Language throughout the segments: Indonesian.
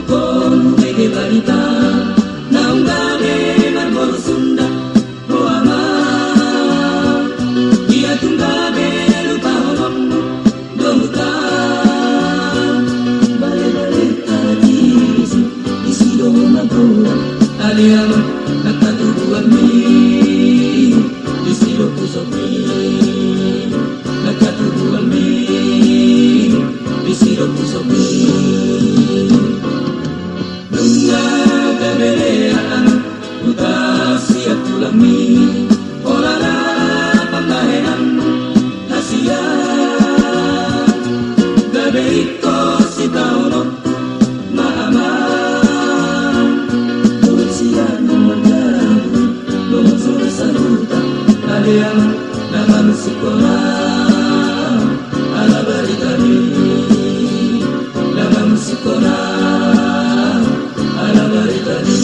con de barita naungame marbor sunda boama dia tunggabe lupa honom domuka bale bale kadisi isi doma gora aliam nakatu ami isi do kusobi nakatu ami isi do kusobi Tulami olala pandahenan hasia gabeiko sitauno mama tusian mendaru bosor saluta kalian naman sekolah ala balikani naman sekolah ala balikani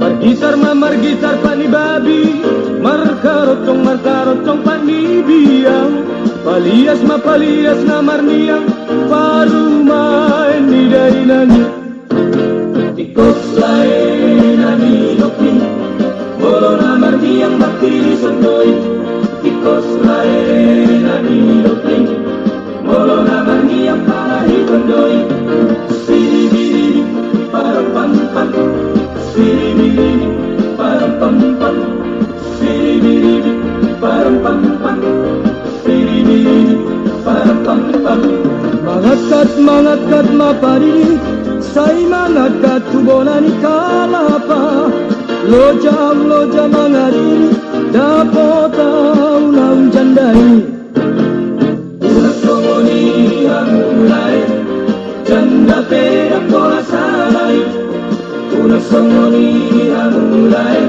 Margisar margisar pani babi markarotong pani biang palias na marniang parumain ni dainani tikos lain ani lokin bolo na marniang bakti sondoi tikos lain ani lokin bolo na marniang palahi kondoi siri parang pan siri parang pan siri parang pan siri parang pan mangatkat mapari say mangatkat tubonan kalapa lojam mangari dapotau nang jandai ulas songoni mulai janda perak bola salai ulas songoni mulai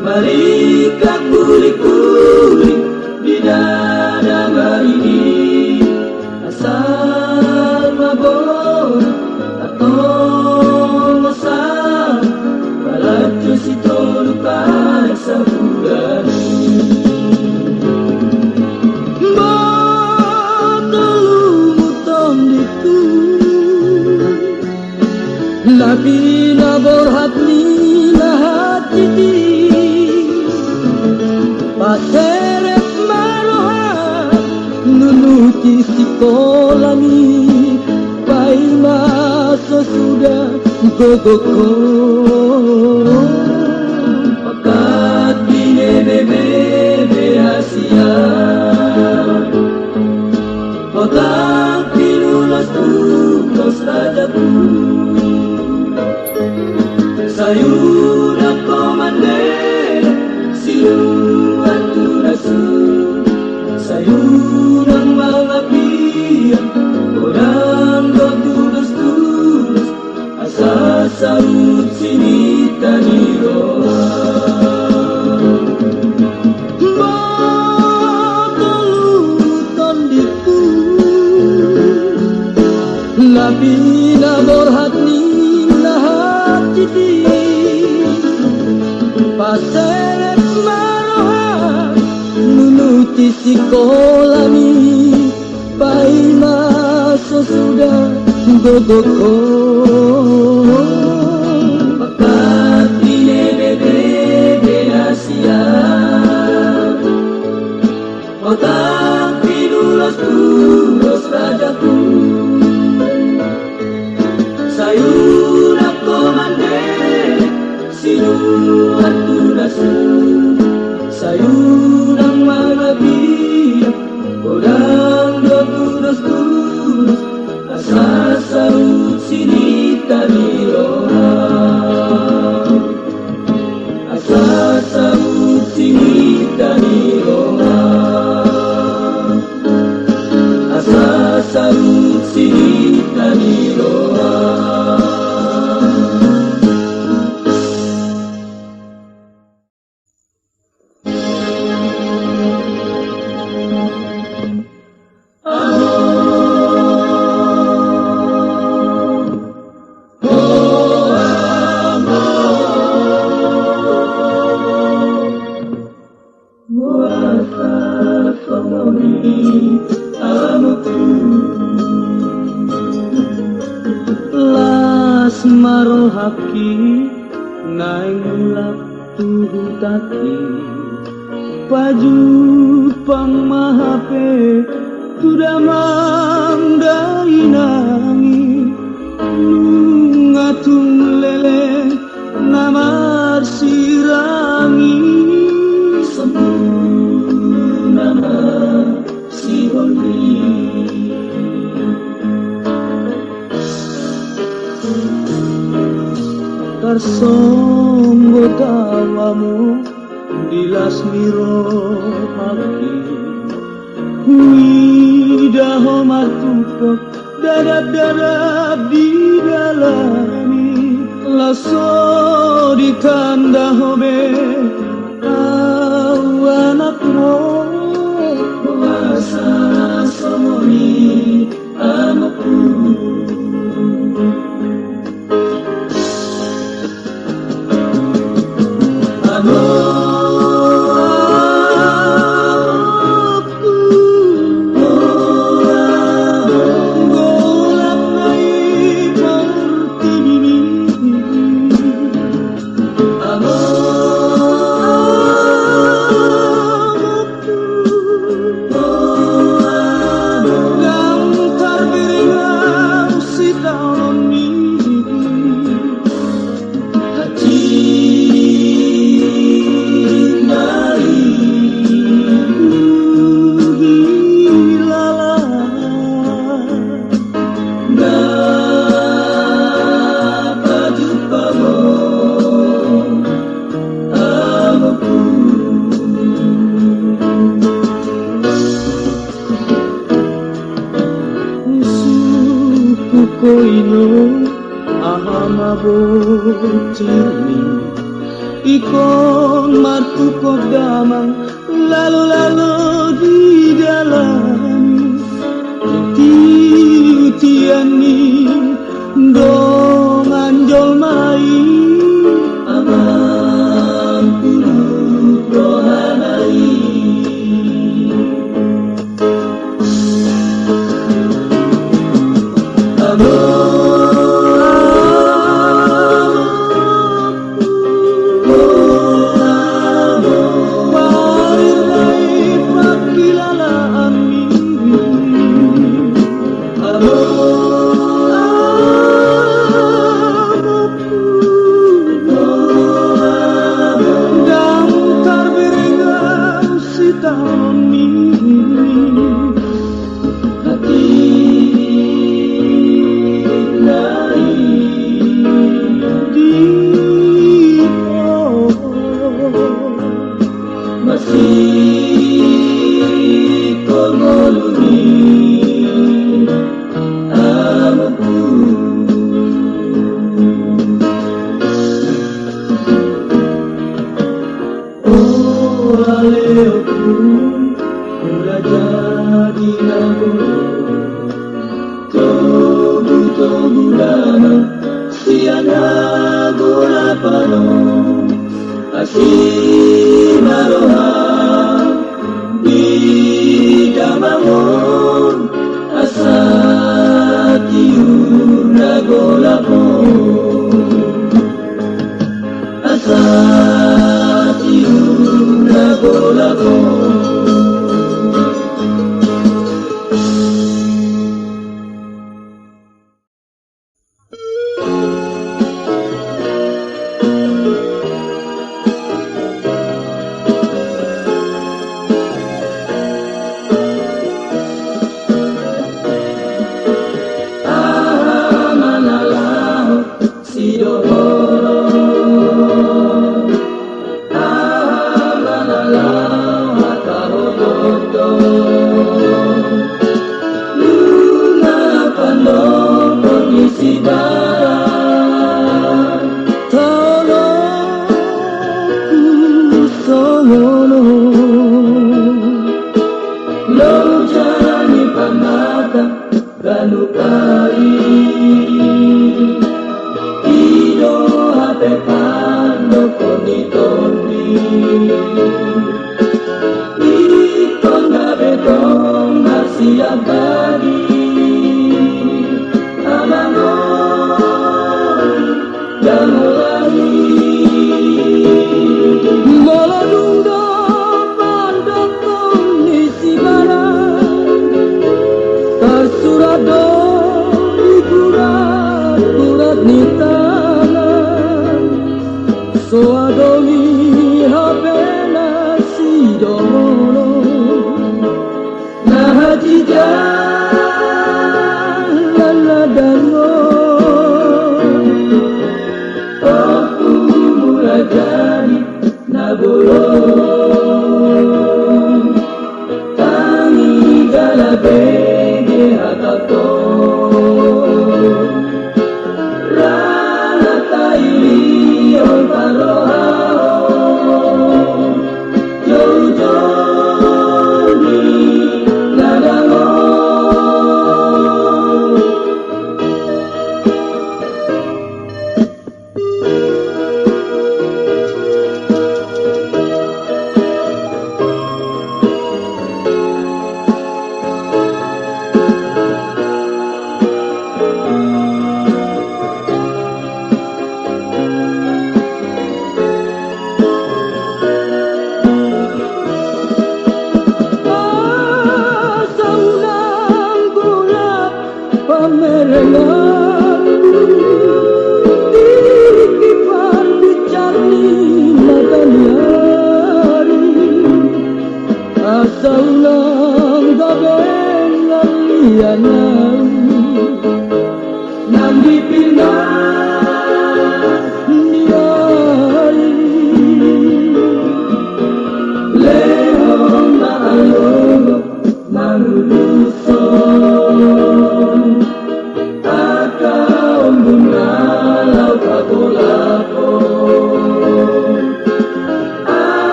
Mari kuli-kuli di dada marini, asal mabon atau masal balatu si tolu paling sabulan. Labi na borhat ni na hati di paseret maroha nunuti sikolami pai maso sudah gogoko Pakat bine bebe hasia Otak pinulos radaku Sayuran komandera siluan turasu Sayuran mga piyak Orang tulus-tulus Asa saut sinita ni roha Matulutan diku Labi na borhat ni na hati di paseret maroha nunuti sikolami pai maso sudah gogoko Pakat bine bebe hasia Otak pinulos radaku Sayuran komandera siluan turasu Sayuran mga biyak Orang tulus-tulus Asa saut sinita ni roha Asa saut sinita ni roha Asa saut sinita ni roha las marohaki naingulak tuhu taki paju pang mahape tuda mandai nangi ngatung lele namar sirangi Sempurna nama si holi tarsonggo tawamu dilas miro haki widaho matupok dadap-dadap di dalami laso di tanda hobe awanakmo Puasa somoni amaku koino ahama botini ikon martu kodamang lalu-lalu di dalam tiani dong anjol mai amang puluh rohanai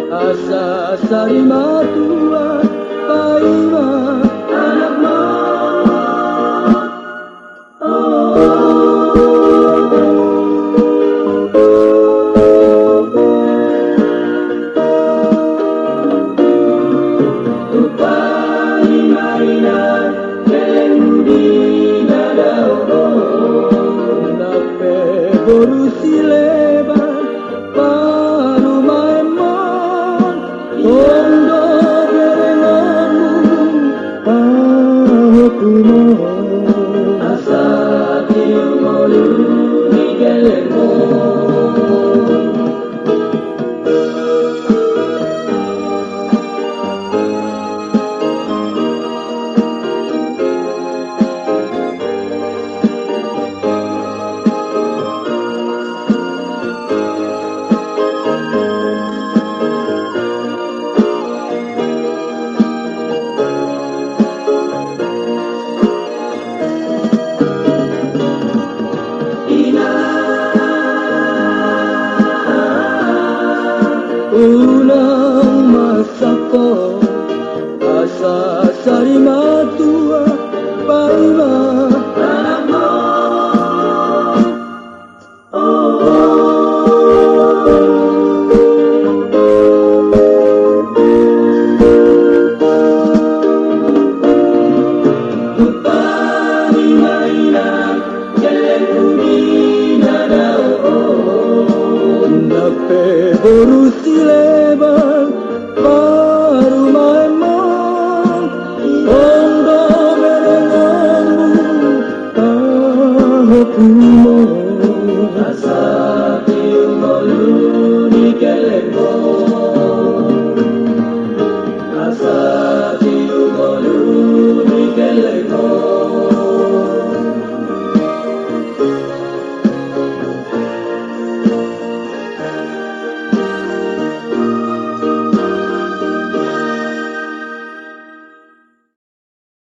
asa sarima tua paima anak mo. Borusi lebar paru maemon ondo berengamu aku mohon asa tiumolu di gelemo. Ulang masako asa sarima tua paima anak mo. Borusi lebar